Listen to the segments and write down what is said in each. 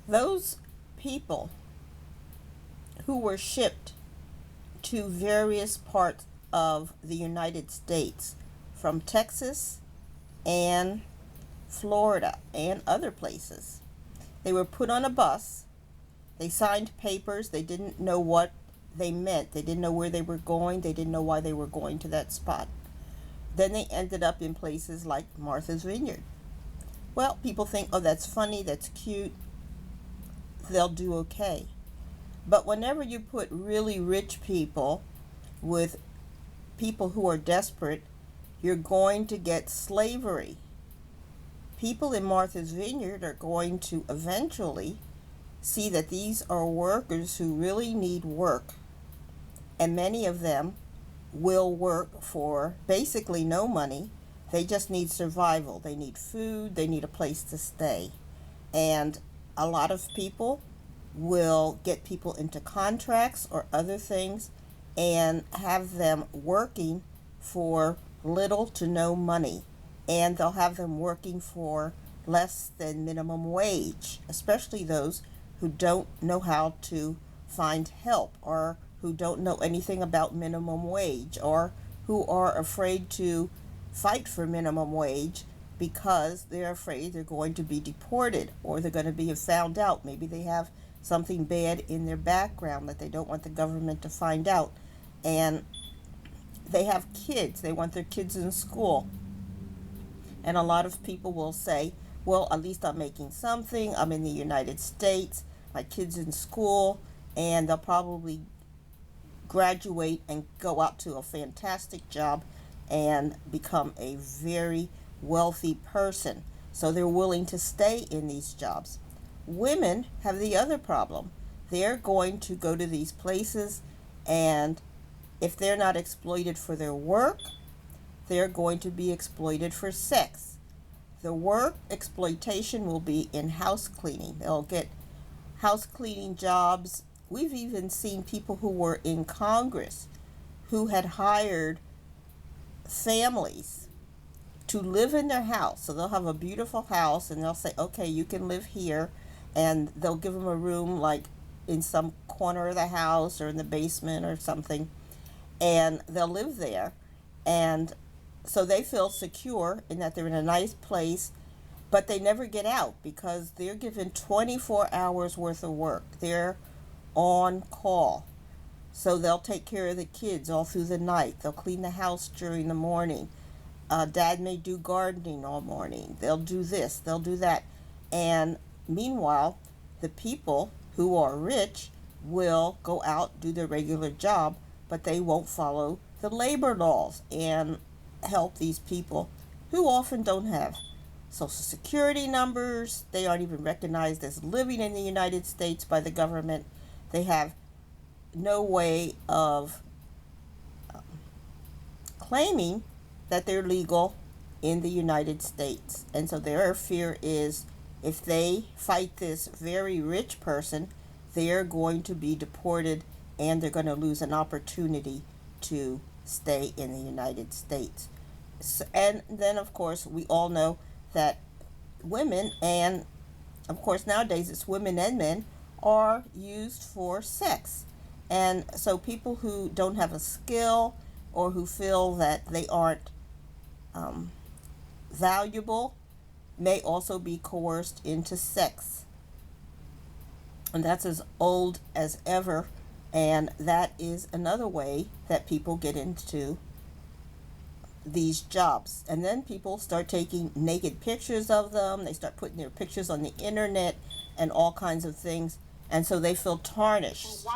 Those people who were shipped to various parts of the United States from Texas and Florida and other places. They were put on a bus. They signed papers. They didn't know what they meant. They didn't know where they were going. They didn't know why they were going to that spot. Then they ended up in places like Martha's Vineyard. Well, people think, oh, that's funny, that's cute, they'll do okay. But whenever you put really rich people with people who are desperate, you're going to get slavery. People in Martha's Vineyard are going to eventually see that these are workers who really need work, and many of them will work for basically no money. They just need survival. They need food, they need a place to stay. And a lot of people will get people into contracts or other things and have them working for little to no money. And they'll have them working for less than minimum wage, especially those who don't know how to find help, or who don't know anything about minimum wage, or who are afraid to fight for minimum wage because they're afraid they're going to be deported, or they're going to be found out. Maybe they have something bad in their background that they don't want the government to find out. And they have kids. They want their kids in school. And a lot of people will say, well, at least I'm making something. I'm in the United States. My kid's in school. And they'll probably graduate and go out to a fantastic job and become a very wealthy person. So they're willing to stay in these jobs. Women have the other problem. They're going to go to these places, and if they're not exploited for their work, they're going to be exploited for sex. The work exploitation will be in house cleaning. They'll get house cleaning jobs. We've even seen people who were in Congress who had hired families to live in their house. So they'll have a beautiful house and they'll say, okay, you can live here. And they'll give them a room like in some corner of the house or in the basement or something. And they'll live there. And so they feel secure in that they're in a nice place, but they never get out because they're given 24 hours worth of work. They're on call. So they'll take care of the kids all through the night. They'll clean the house during the morning. Dad may do gardening all morning. They'll do this, they'll do that. And meanwhile, the people who are rich will go out, do their regular job, but they won't follow the labor laws and help these people who often don't have social security numbers. They aren't even recognized as living in the United States by the government. They have no way of claiming that they're legal in the United States. And so their fear is if they fight this very rich person, they're going to be deported and they're going to lose an opportunity to stay in the United States. So, and then, of course, we all know that women, and of course nowadays it's women and men, are used for sex. And so people who don't have a skill or who feel that they aren't valuable may also be coerced into sex. And that's as old as ever. And that is another way that people get into these jobs. And then people start taking naked pictures of them. They start putting their pictures on the internet and all kinds of things. And so they feel tarnished.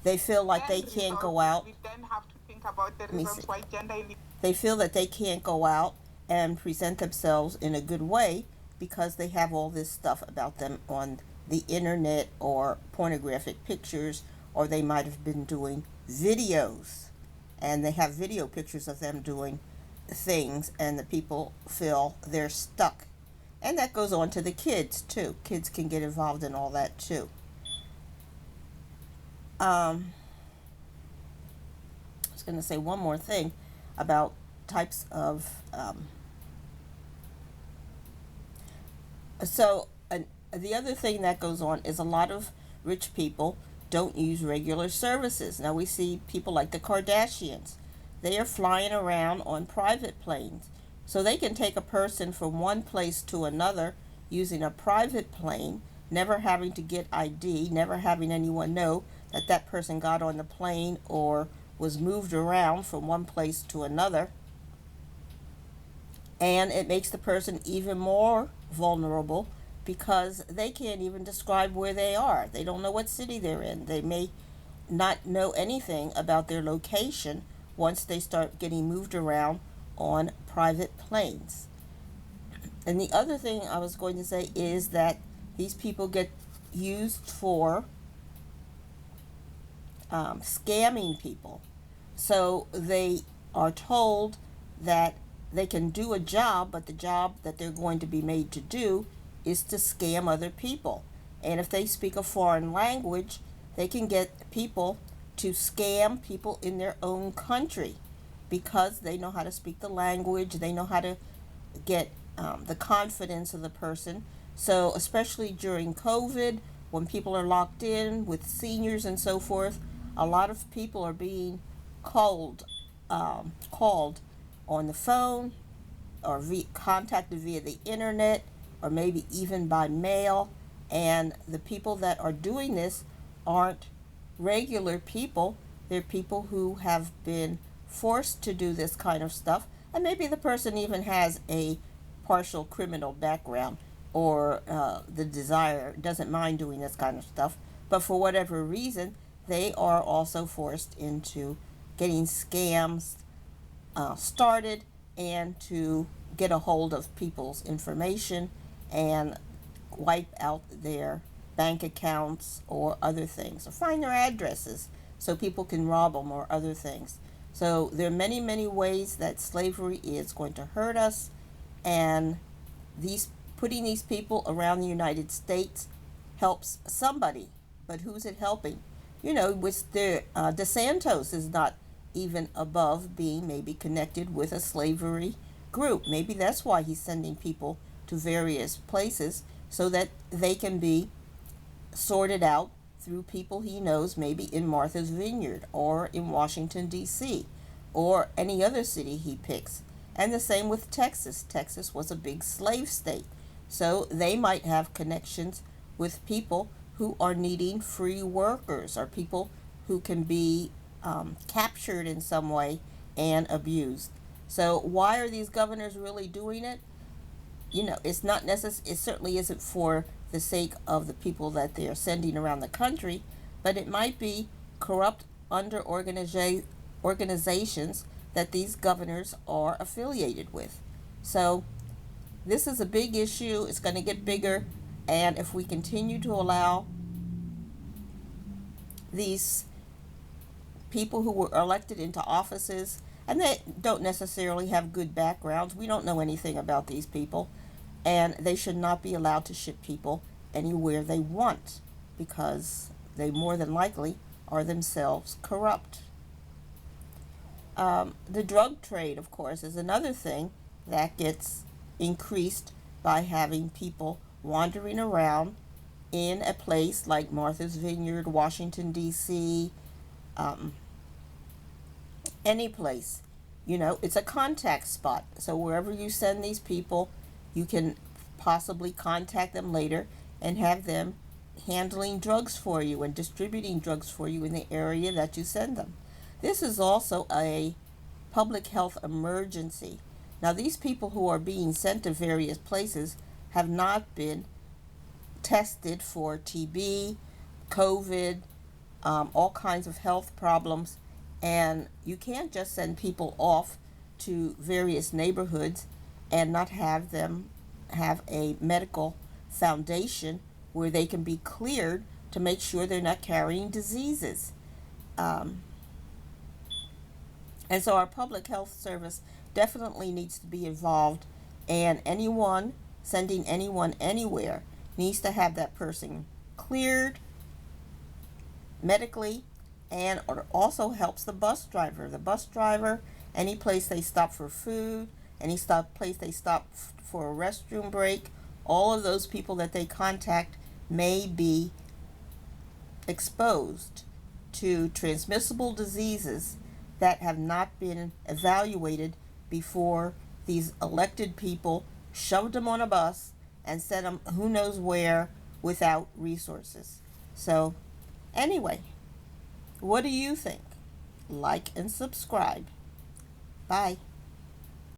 They feel like they can't go out. We then have to think about the reasons why gender. They feel that they can't go out and present themselves in a good way because they have all this stuff about them on the internet, or pornographic pictures, or they might have been doing videos and they have video pictures of them doing things, and the people feel they're stuck. And that goes on to the kids too. Kids can get involved in all that too. I was going to say one more thing about types of so the other thing that goes on is a lot of rich people don't use regular services. Now we see people like the Kardashians. They are flying around on private planes. So they can take a person from one place to another using a private plane, never having to get ID, never having anyone know that that person got on the plane or was moved around from one place to another. And it makes the person even more vulnerable because they can't even describe where they are. They don't know what city they're in. They may not know anything about their location once they start getting moved around on private planes. And the other thing I was going to say is that these people get used for scamming people. So they are told that they can do a job, but the job that they're going to be made to do is to scam other people. And if they speak a foreign language, they can get people to scam people in their own country because they know how to speak the language, they know how to get the confidence of the person. So especially during COVID, when people are locked in with seniors and so forth, a lot of people are being called on the phone or contacted via the internet or maybe even by mail. And the people that are doing this aren't regular people. They're people who have been forced to do this kind of stuff. And maybe the person even has a partial criminal background or the desire, doesn't mind doing this kind of stuff. But for whatever reason, they are also forced into getting scams started and to get a hold of people's information and wipe out their bank accounts or other things, or find their addresses so people can rob them or other things. So there are many, many ways that slavery is going to hurt us, and putting these people around the United States helps somebody, but who's it helping? With DeSantos is not even above being maybe connected with a slavery group. Maybe that's why he's sending people to various places so that they can be sorted out through people he knows, maybe in Martha's Vineyard or in Washington, D.C., or any other city he picks. And the same with Texas. Texas was a big slave state. So they might have connections with people who are needing free workers or people who can be captured in some way and abused. So why are these governors really doing it? It's not necessary. It certainly isn't for the sake of the people that they are sending around the country, but it might be corrupt under organizations that these governors are affiliated with. So this is a big issue. It's going to get bigger, and if we continue to allow these people who were elected into offices, and they don't necessarily have good backgrounds, we don't know anything about these people, and they should not be allowed to ship people anywhere they want because they more than likely are themselves corrupt. The drug trade, of course, is another thing that gets increased by having people wandering around in a place like Martha's Vineyard, Washington, D.C., any place. It's a contact spot. So wherever you send these people, you can possibly contact them later and have them handling drugs for you and distributing drugs for you in the area that you send them. This is also a public health emergency. Now, these people who are being sent to various places have not been tested for TB, COVID, all kinds of health problems, and you can't just send people off to various neighborhoods and not have them have a medical foundation where they can be cleared to make sure they're not carrying diseases. And so our public health service definitely needs to be involved, and anyone sending anyone anywhere needs to have that person cleared medically, and it also helps the bus driver. The bus driver, any place they stop for food, any place they stop for a restroom break, all of those people that they contact may be exposed to transmissible diseases that have not been evaluated before these elected people shoved them on a bus and sent them who knows where without resources. So, anyway, what do you think? Like and subscribe. Bye.